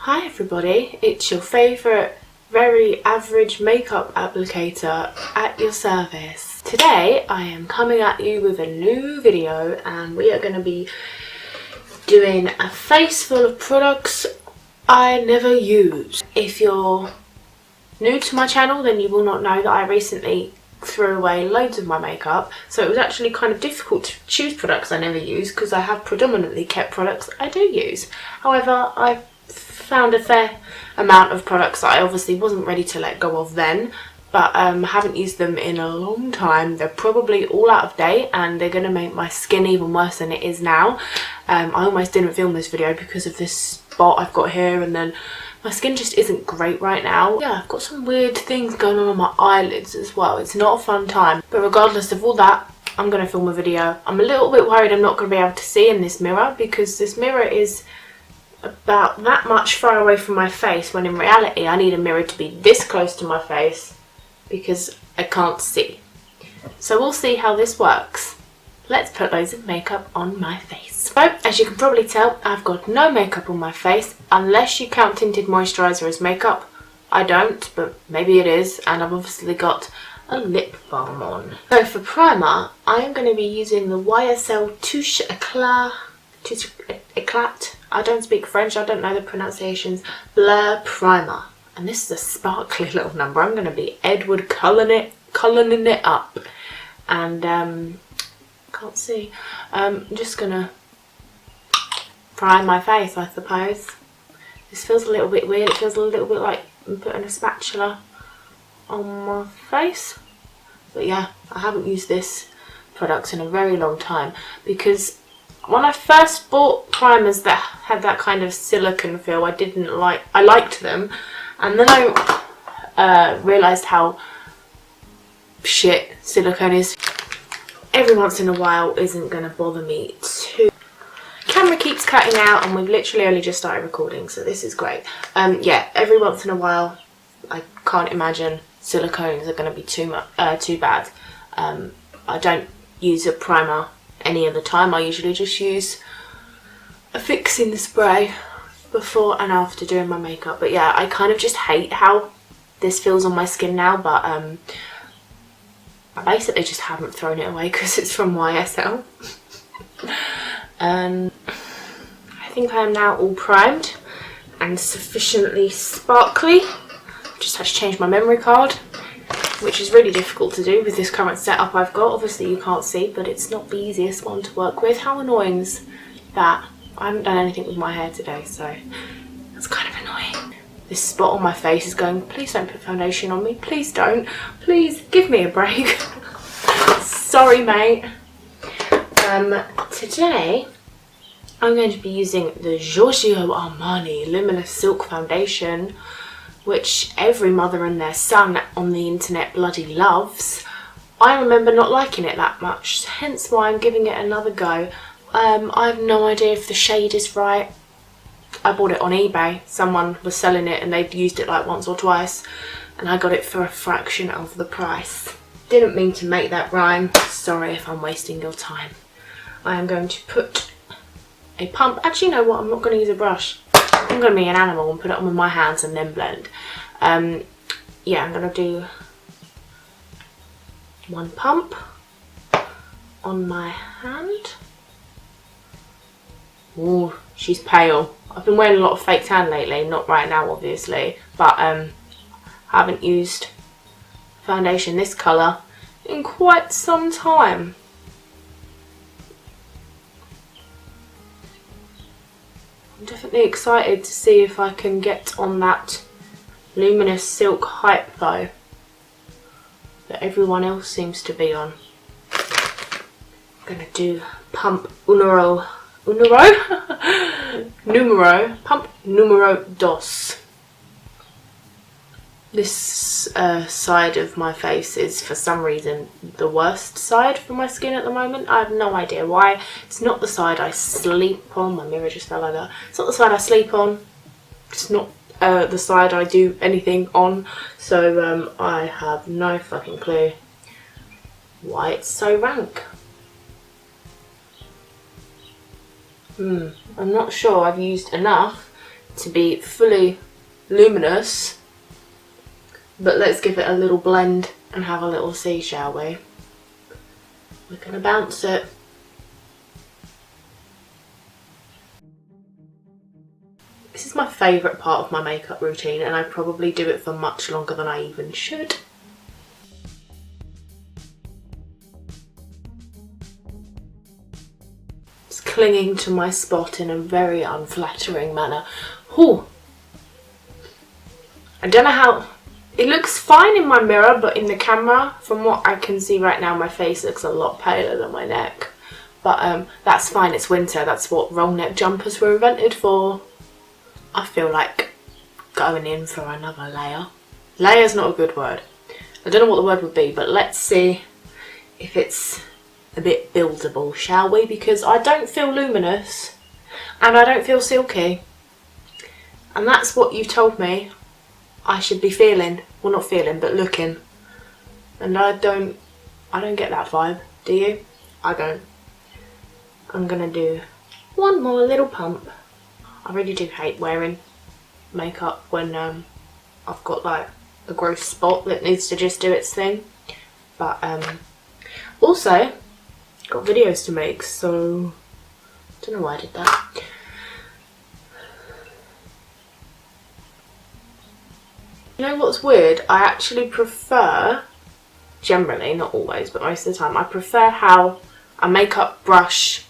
Hi everybody, it's your favourite very average makeup applicator at your service. Today I am coming at you with a new video and we are going to be doing a face full of products I never use. If you're new to my channel then you will not know that I recently threw away loads of my makeup, so it was actually kind of difficult to choose products I never use because I have predominantly kept products I do use. However, I found a fair amount of products that I obviously wasn't ready to let go of then, but haven't used them in a long time. They're probably all out of date and they're going to make my skin even worse than it is now. I almost didn't film this video because of this spot I've got here, and then my skin just isn't great right now. Yeah, I've got some weird things going on my eyelids as well. It's not a fun time, but regardless of all that, I'm going to film a video. I'm a little bit worried I'm not going to be able to see in this mirror because this mirror is about that much far away from my face, when in reality I need a mirror to be this close to my face because I can't see. So we'll see how this works. Let's put loads of makeup on my face. So as you can probably tell, I've got no makeup on my face unless you count tinted moisturiser as makeup. I don't, but maybe it is, and I've obviously got a lip balm on. So for primer, I'm going to be using the YSL Touche Eclat. I don't speak French, I don't know the pronunciations. Blur Primer. And this is a sparkly little number. I'm going to be Edward colouring it up. And, can't see. I'm just going to prime my face, I suppose. This feels a little bit weird. It feels a little bit like I'm putting a spatula on my face. But yeah, I haven't used this product in a very long time because when I first bought primers that had that kind of silicone feel, I liked them, and then I realised how shit silicone is. Every once in a while isn't going to bother me too. Camera keeps cutting out and we've literally only just started recording, so this is great. Yeah, every once in a while, I can't imagine silicones are going to be too bad. I don't use a primer any of the time. I usually just use a fixing spray before and after doing my makeup. But yeah, I kind of just hate how this feels on my skin now, but I basically just haven't thrown it away because it's from YSL. And I think I am now all primed and sufficiently sparkly. Just had to change my memory card, which is really difficult to do with this current setup I've got. Obviously you can't see, but it's not the easiest one to work with. How annoying is that? I haven't done anything with my hair today, so that's kind of annoying. This spot on my face is going, please don't put foundation on me, please don't. Please give me a break. Sorry mate. Today I'm going to be using the Giorgio Armani Luminous Silk Foundation, which every mother and their son on the internet bloody loves. I remember not liking it that much, hence why I'm giving it another go. I have no idea if the shade is right. I bought it on eBay. Someone was selling it and they'd used it like once or twice, and I got it for a fraction of the price. Didn't mean to make that rhyme. Sorry if I'm wasting your time. I am going to put a pump. Actually, you know what? I'm not going to use a brush. I'm going to be an animal and put it on with my hands and then blend. Yeah, I'm going to do one pump on my hand. Ooh, she's pale. I've been wearing a lot of fake tan lately, not right now obviously, but haven't used foundation this colour in quite some time. I'm definitely excited to see if I can get on that luminous silk hype though that everyone else seems to be on. I'm gonna do pump pump numero dos. This side of my face is for some reason the worst side for my skin at the moment. I have no idea why. It's not the side I sleep on. My mirror just fell over. It's not the side I sleep on. It's not the side I do anything on. So I have no fucking clue why it's so rank. I'm not sure I've used enough to be fully luminous, but let's give it a little blend and have a little see, shall we? We're gonna bounce it. This is my favourite part of my makeup routine, and I probably do it for much longer than I even should. It's clinging to my spot in a very unflattering manner. Ooh. I don't know how... It looks fine in my mirror, but in the camera, from what I can see right now, my face looks a lot paler than my neck. But that's fine, it's winter. That's what roll neck jumpers were invented for. I feel like going in for another layer. Layer's not a good word. I don't know what the word would be, but let's see if it's a bit buildable, shall we? Because I don't feel luminous and I don't feel silky. And that's what you told me I should be feeling. Well, not feeling, but looking. And I don't get that vibe. Do you? I don't. I'm gonna do one more little pump. I really do hate wearing makeup when I've got like a gross spot that needs to just do its thing. But also got videos to make, so I don't know why I did that. You know what's weird? I actually prefer, generally, not always, but most of the time, I prefer how a makeup brush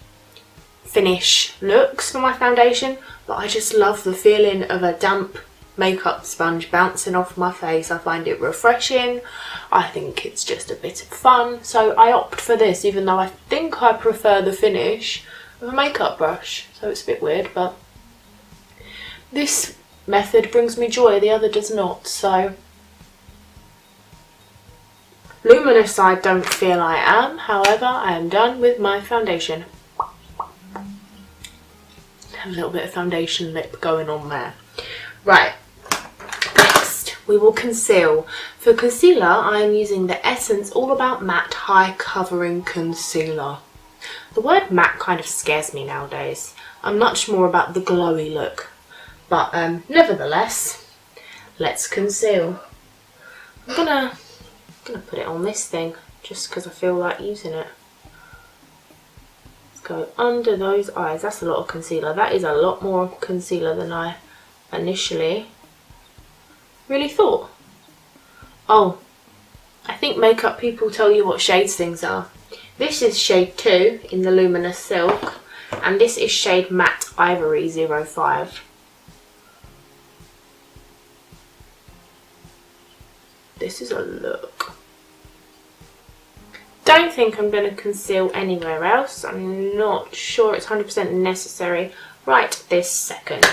finish looks for my foundation, but I just love the feeling of a damp makeup sponge bouncing off my face. I find it refreshing. I think it's just a bit of fun, so I opt for this, even though I think I prefer the finish of a makeup brush. So it's a bit weird, but this method brings me joy, the other does not. So luminous I don't feel I am, however I am done with my foundation. Have a little bit of foundation lip going on there. Right, next we will conceal. For concealer I am using the Essence All About Matte High Covering Concealer. The word matte kind of scares me nowadays. I'm much more about the glowy look. But nevertheless, let's conceal. I'm gonna put it on this thing just because I feel like using it. Let's go under those eyes. That's a lot of concealer. That is a lot more concealer than I initially really thought. Oh, I think makeup people tell you what shades things are. This is shade 2 in the Luminous Silk, and this is shade Matte Ivory 05. This is a look. Don't think I'm going to conceal anywhere else. I'm not sure it's 100% necessary right this second.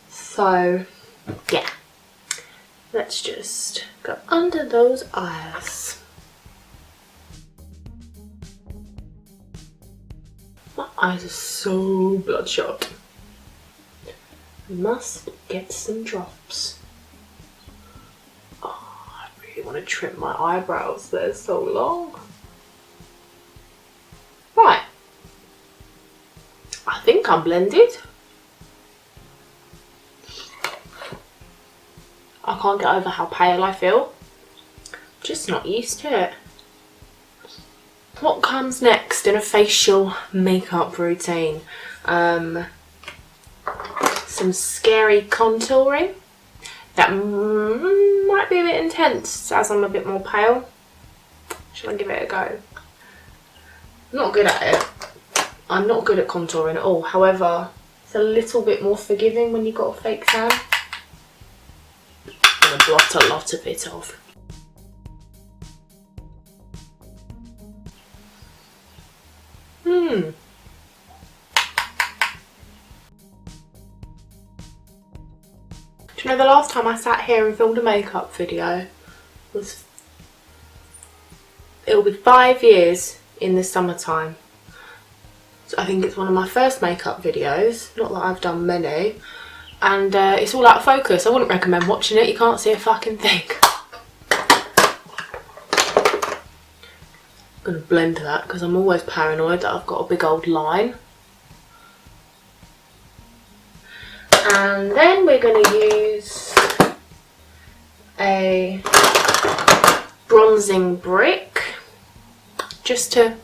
So, yeah. Let's just go under those eyes. My eyes are so bloodshot. I must get some drops. I want to trim my eyebrows, they're so long. Right, I think I'm blended. I can't get over how pale I feel. Just not used to it. What comes next in a facial makeup routine? Some scary contouring. That might be a bit intense as I'm a bit more pale. Shall I give it a go? I'm not good at it. I'm not good at contouring at all. However, it's a little bit more forgiving when you've got a fake tan. I'm going to blot a lot of it off. Do you know the last time I sat here and filmed a makeup video was, it'll be 5 years in the summertime. So I think it's one of my first makeup videos, not that I've done many, and it's all out of focus. I wouldn't recommend watching it, you can't see a fucking thing. I'm going to blend that because I'm always paranoid that I've got a big old line. And then we're going to use a bronzing brick just to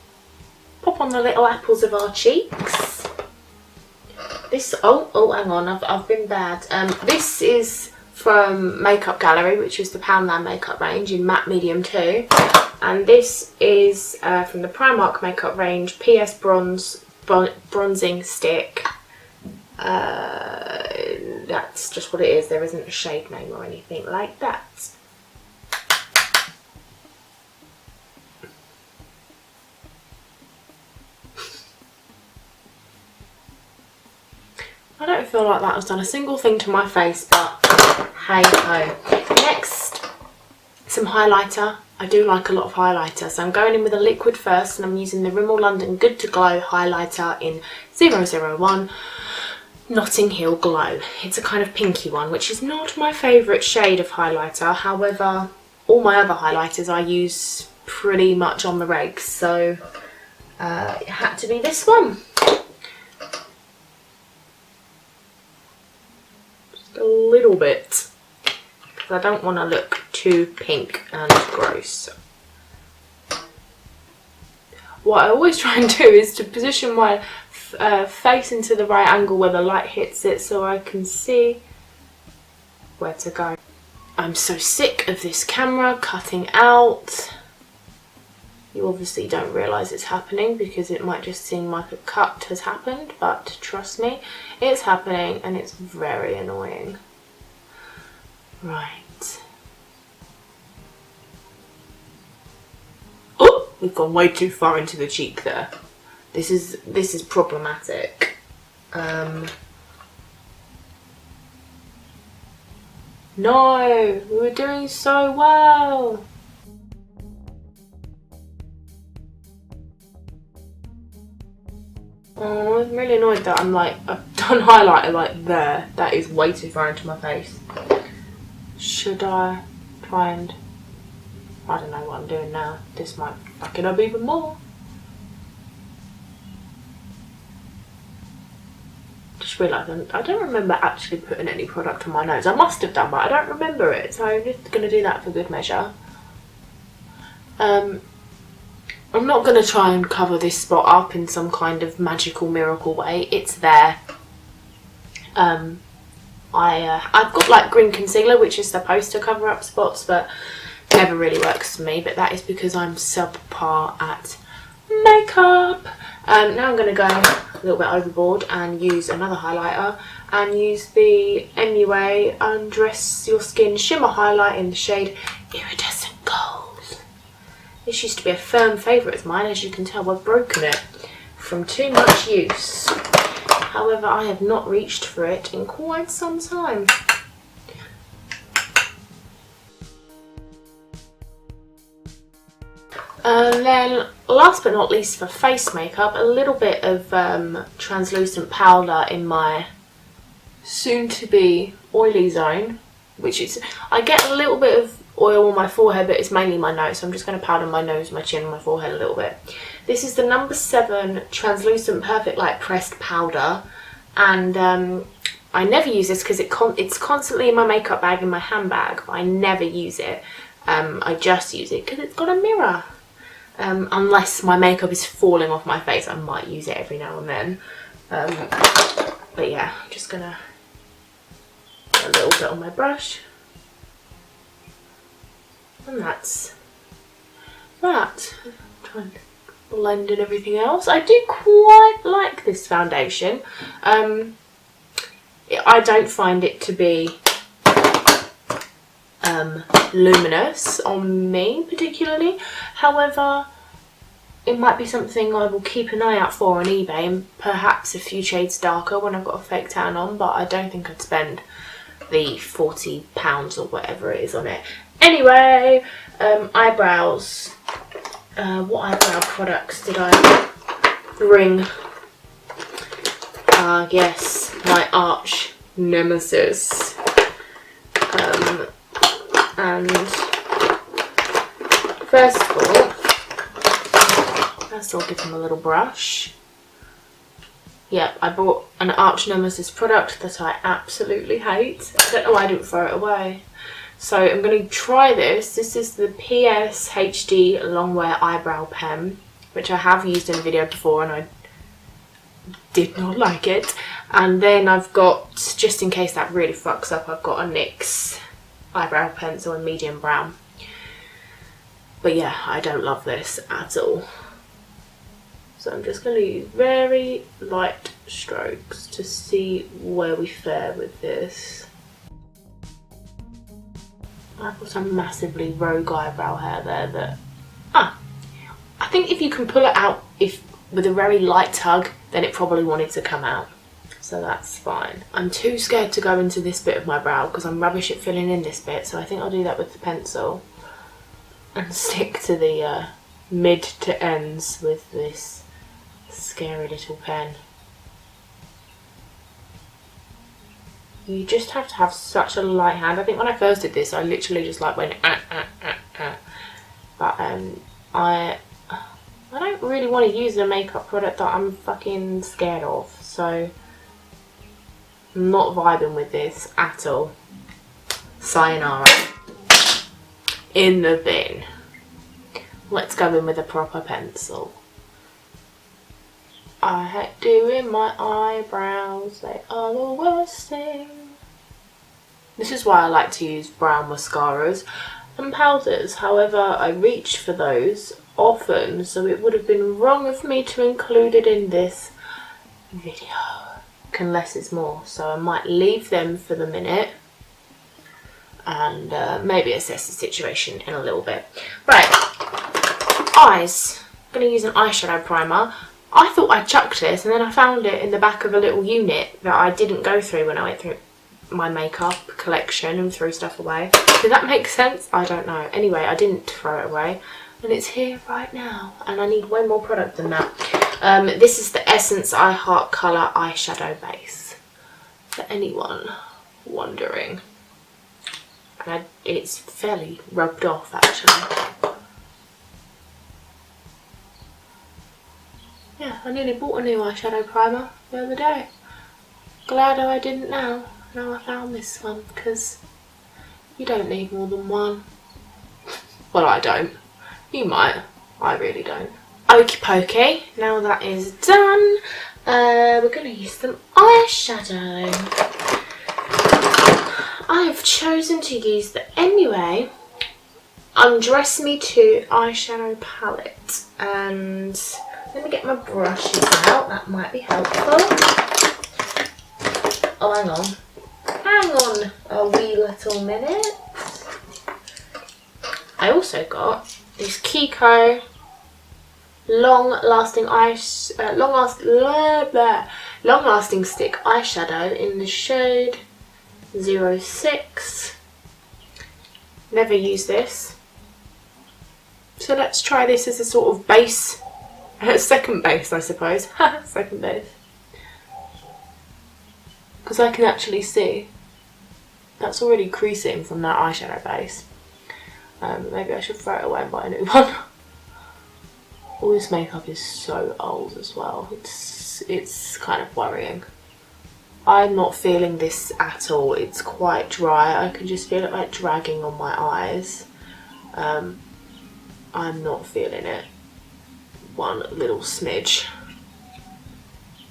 pop on the little apples of our cheeks. This, oh, hang on, I've been bad. This is from Makeup Gallery, which is the Poundland makeup range in matte medium 2. And this is from the Primark makeup range, PS Bronzing Stick. That's just what it is. There isn't a shade name or anything like that. I don't feel like that has done a single thing to my face, but hey ho. Next, some highlighter. I do like a lot of highlighter, so I'm going in with a liquid first, and I'm using the Rimmel London Good to Glow highlighter in 001 Notting Hill Glow. It's a kind of pinky one, which is not my favourite shade of highlighter. However, all my other highlighters I use pretty much on the regs, so it had to be this one. A little bit, because I don't want to look too pink and gross. What I always try and do is to position my face into the right angle where the light hits it, so I can see where to go. I'm so sick of this camera cutting out. You obviously don't realise it's happening because it might just seem like a cut has happened, but trust me, it's happening and it's very annoying. Right. Oh, we've gone way too far into the cheek there. This is problematic. No, we were doing so well. Oh, I'm really annoyed that I've done highlighter like there. That is way too far into my face. Should I try and, I don't know what I'm doing now. This might fuck it up even more. Just realised I don't remember actually putting any product on my nose. I must have done, but I don't remember it. So I'm just going to do that for good measure. I'm not going to try and cover this spot up in some kind of magical miracle way. It's there. I've got like green concealer, which is supposed to cover up spots, but never really works for me. But that is because I'm subpar at makeup. Now I'm going to go a little bit overboard and use another highlighter and use the MUA Undress Your Skin Shimmer Highlight in the shade Iridescent Gold. This used to be a firm favourite of mine. As you can tell, I've broken it from too much use. However, I have not reached for it in quite some time. And then, last but not least for face makeup, a little bit of translucent powder in my soon-to-be oily zone, which is, I get a little bit of oil on my forehead, but it's mainly my nose, so I'm just going to powder my nose, my chin, my forehead a little bit. This is the number 7 translucent perfect light pressed powder, and I never use this because it's constantly in my makeup bag, in my handbag, but I never use it. I just use it because it's got a mirror. Unless my makeup is falling off my face, I might use it every now and then. But yeah, I'm just going to put a little bit on my brush. And that's that. I'm trying to blend in everything else. I do quite like this foundation. I don't find it to be luminous on me particularly. However, it might be something I will keep an eye out for on eBay, and perhaps a few shades darker when I've got a fake tan on, but I don't think I'd spend the £40 or whatever it is on it. Anyway, eyebrows. What eyebrow products did I bring? Yes, my arch nemesis. And first of all, I'll give him a little brush. Yep, I bought an arch nemesis product that I absolutely hate. I don't know why I didn't throw it away. So I'm going to try this. This is the PS HD Longwear Eyebrow Pen, which I have used in a video before and I did not like it. And then I've got, just in case that really fucks up, I've got a NYX eyebrow pencil in medium brown. But yeah, I don't love this at all. So I'm just going to use very light strokes to see where we fare with this. I've got some massively rogue eyebrow hair there that... I think if you can pull it out with a very light tug, then it probably wanted to come out. So that's fine. I'm too scared to go into this bit of my brow because I'm rubbish at filling in this bit, so I think I'll do that with the pencil and stick to the mid to ends with this scary little pen. You just have to have such a light hand. I think when I first did this, I literally just like went But I don't really want to use a makeup product that I'm fucking scared of, so I'm not vibing with this at all. Sayonara. In the bin. Let's go in with a proper pencil. I hate doing my eyebrows, they are the worst thing. This is why I like to use brown mascaras and powders. However, I reach for those often, so it would have been wrong of me to include it in this video. Unless it's more, so I might leave them for the minute and maybe assess the situation in a little bit. Right, eyes. I'm going to use an eyeshadow primer. I thought I chucked this and then I found it in the back of a little unit that I didn't go through when I went through my makeup collection and threw stuff away. Did that make sense? I don't know. Anyway, I didn't throw it away and it's here right now and I need way more product than that. This is the Essence I Heart Colour eyeshadow base, for anyone wondering. And it's fairly rubbed off actually. Yeah, I nearly bought a new eyeshadow primer the other day. Glad I didn't now. Now I found this one, because you don't need more than one. Well, I don't. You might. I really don't. Okie pokey, now that is done, we're going to use some eyeshadow. I've chosen to use the Anyway Undress Me 2 eyeshadow palette, and let me get my brushes out, that might be helpful. Oh, hang on a wee little minute. I also got this Kiko long-lasting stick eyeshadow in the shade 06. Never used this, so let's try this as a sort of base, second base I suppose. Second base, because I can actually see that's already creasing from that eyeshadow base. Maybe I should throw it away and buy a new one. All this makeup is so old as well. It's kind of worrying. I'm not feeling this at all. It's quite dry. I can just feel it like dragging on my eyes. I'm not feeling it one little smidge.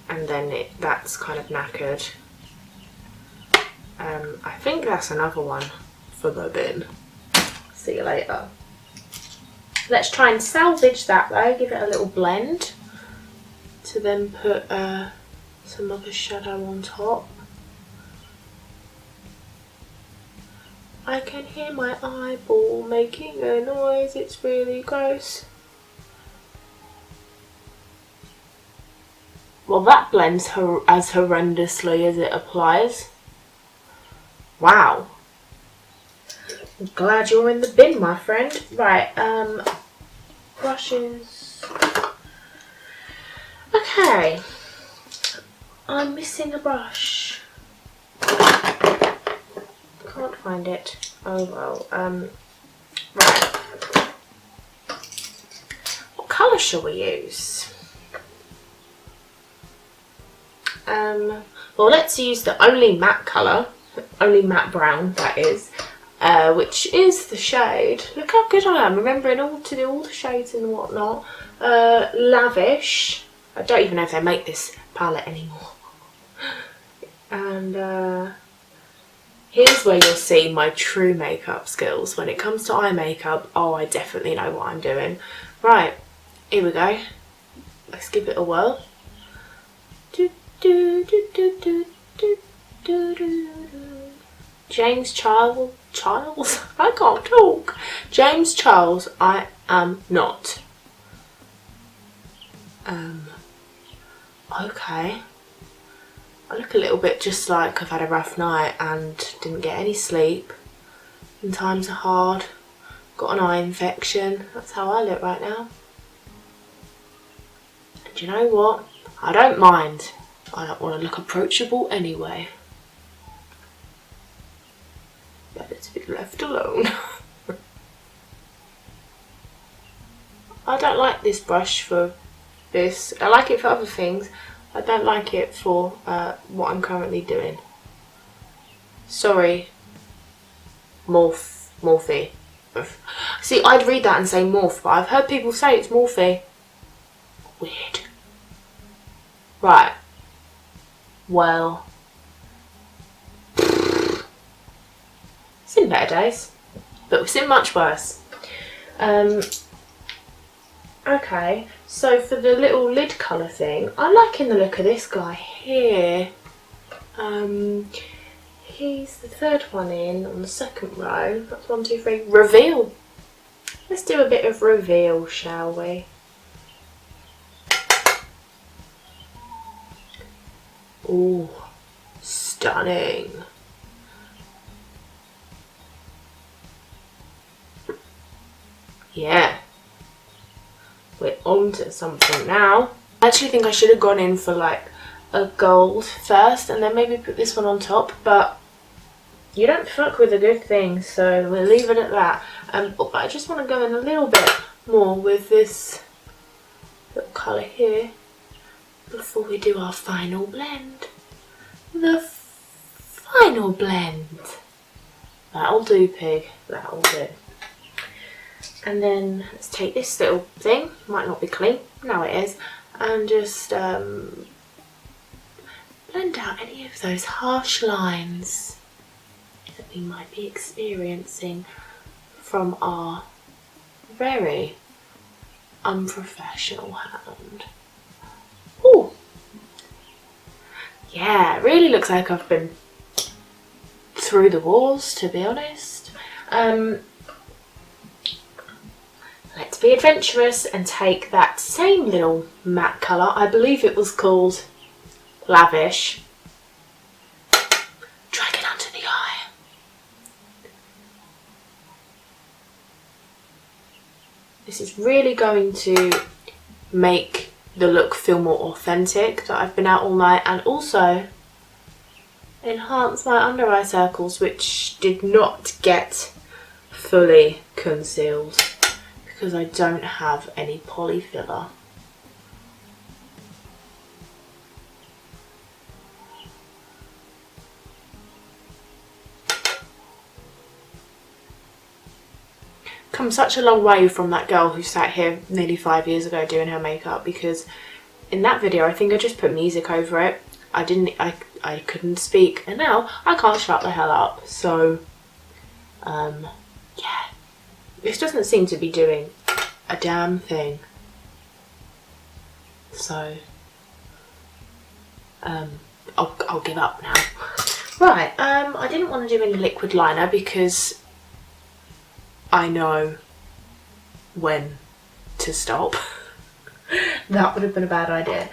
And then that's kind of knackered. I think that's another one for the bin. See you later. Let's try and salvage that though, give it a little blend to then put some other shadow on top. I can hear my eyeball making a noise, it's really gross. Well, that blends as horrendously as it applies. Wow. I'm glad you're in the bin, my friend. Right, brushes. Okay. I'm missing a brush. Can't find it. Oh well. Right. What colour shall we use? Well, let's use the only matte colour, only matte brown that is, which is the shade. Look how good I am remembering to do all the shades and whatnot. Lavish. I don't even know if they make this palette anymore. And here's where you'll see my true makeup skills. When it comes to eye makeup, oh, I definitely know what I'm doing. Right, here we go. Let's give it a whirl. James Charles, I can't talk. James Charles, I am not. Okay. I look a little bit just like I've had a rough night and didn't get any sleep. And times are hard. Got an eye infection. That's how I look right now. And you know what? I don't mind. I don't want to look approachable anyway. Better to be left alone. I don't like this brush for this. I like it for other things. I don't like it for what I'm currently doing. Sorry. Morphe. See, I'd read that and say morph, but I've heard people say it's Morphe. Weird. Right. Well. Seen better days, but we've seen much worse. Okay, so for the little lid colour thing, I'm liking the look of this guy here. He's the third one in on the second row. That's 1, 2, 3. Reveal. Let's do a bit of reveal, shall we? Ooh, stunning. Yeah. We're on to something now. I actually think I should have gone in for like a gold first and then maybe put this one on top, but you don't fuck with a good thing, so we'll leave it at that. But I just want to go in a little bit more with this little colour here before we do our final blend. The final blend. That'll do, pig. That'll do. And then let's take this little thing, might not be clean, now it is, and just blend out any of those harsh lines that we might be experiencing from our very unprofessional hand. Ooh! Yeah, it really looks like I've been through the walls, to be honest. Let's be adventurous and take that same little matte colour, I believe it was called Lavish. Drag it under the eye. This is really going to make the look feel more authentic, that I've been out all night, and also enhance my under eye circles, which did not get fully concealed because I don't have any poly filler. Come such a long way from that girl who sat here nearly 5 years ago doing her makeup, because in that video I think I just put music over it. I couldn't speak, and now I can't shut the hell up. So yeah, this doesn't seem to be doing a damn thing. So I'll give up now. Right, I didn't want to do any liquid liner because I know when to stop. That would have been a bad idea.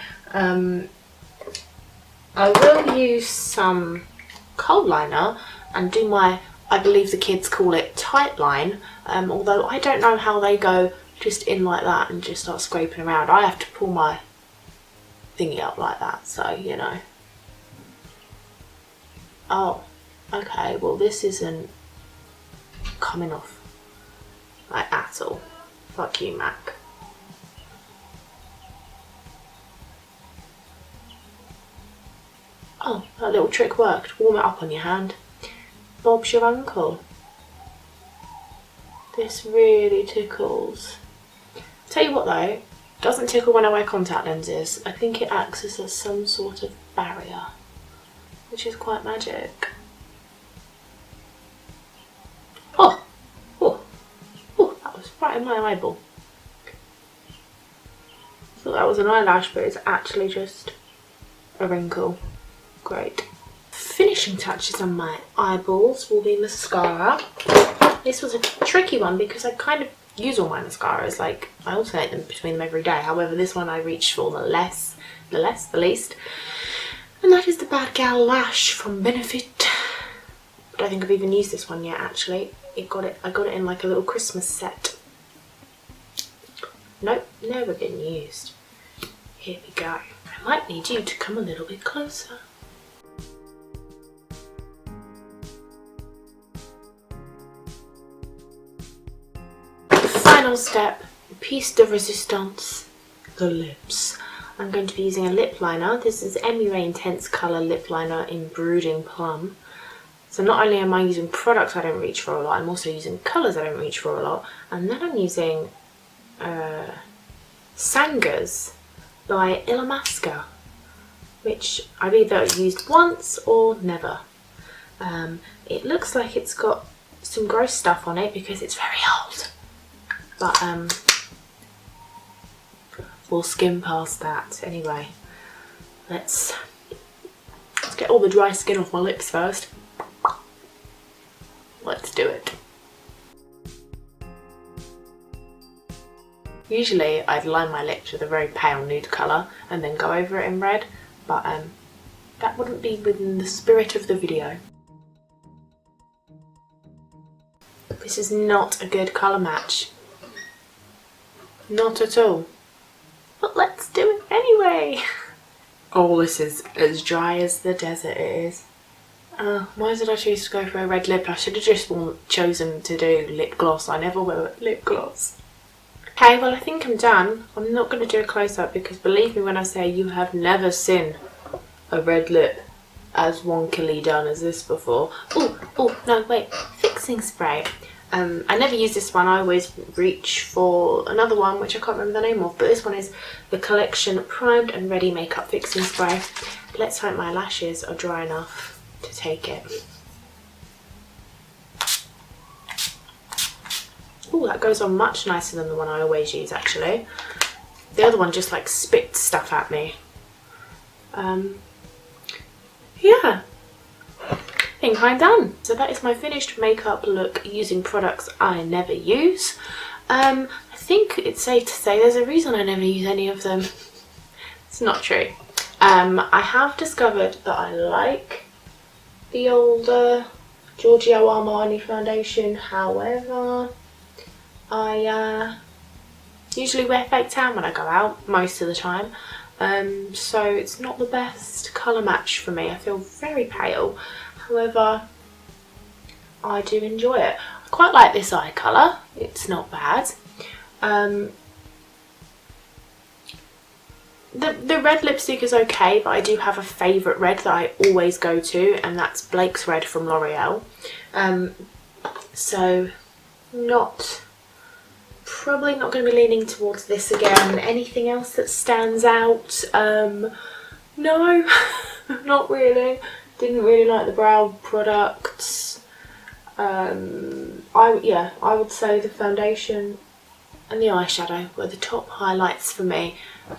I will use some cold liner and do my, I believe the kids call it tight line, although I don't know how they go just in like that and just start scraping around. I have to pull my thingy up like that, so you know. Oh, okay, well this isn't coming off like at all. Fuck you, Mac. Oh, that little trick worked. Warm it up on your hand. Bob's your uncle. This really tickles. Tell you what though, doesn't tickle when I wear contact lenses. I think it acts as some sort of barrier, which is quite magic. Oh, oh, oh, that was right in my eyeball. I thought that was an eyelash, but it's actually just a wrinkle. Great. Finishing touches on my eyeballs will be mascara. This was a tricky one because I kind of use all my mascaras, like I alternate them between them every day. However, this one I reach for the least. And that is the Bad Gal Lash from Benefit. I don't think I've even used this one yet actually. I got it in like a little Christmas set. Nope, never been used. Here we go. I might need you to come a little bit closer. Final step, piece de resistance, the lips. I'm going to be using a lip liner. This is MUA Intense Colour Lip Liner in Brooding Plum. So not only am I using products I don't reach for a lot, I'm also using colours I don't reach for a lot. And then I'm using Sangas by Illamasqua, which I've either used once or never. It looks like it's got some gross stuff on it because it's very old. But we'll skim past that. Anyway, let's get all the dry skin off my lips first. Let's do it. Usually I'd line my lips with a very pale nude colour and then go over it in red, but that wouldn't be within the spirit of the video. This is not a good colour match. Not at all. But let's do it anyway. Oh, this is as dry as the desert it is. Why did I choose to go for a red lip? I should have just chosen to do lip gloss. I never wear lip gloss. Okay, well I think I'm done. I'm not going to do a close-up because believe me when I say you have never seen a red lip as wonkily done as this before. Oh, no, wait. Fixing spray. I never use this one. I always reach for another one which I can't remember the name of, but this one is the Collection Primed and Ready Makeup Fixing Spray. Let's hope my lashes are dry enough to take it. Oh, that goes on much nicer than the one I always use actually. The other one just like spits stuff at me. Yeah. I think I'm done. So that is my finished makeup look using products I never use. I think it's safe to say there's a reason I never use any of them. It's not true. I have discovered that I like the older Giorgio Armani foundation. However, I usually wear fake tan when I go out most of the time. So it's not the best colour match for me. I feel very pale. However, I do enjoy it. I quite like this eye colour. It's not bad. The red lipstick is okay, but I do have a favourite red that I always go to, and that's Blake's Red from L'Oreal. So probably not going to be leaning towards this again. Anything else that stands out? No, not really. Didn't really like the brow products. I would say the foundation and the eyeshadow were the top highlights for me.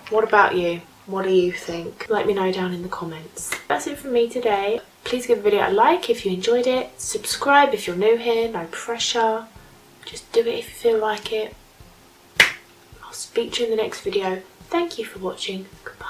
What about you? What do you think? Let me know down in the comments. That's it from me today. Please give the video a like if you enjoyed it. Subscribe if you're new here, no pressure. Just do it if you feel like it. I'll speak to you in the next video. Thank you for watching. Goodbye.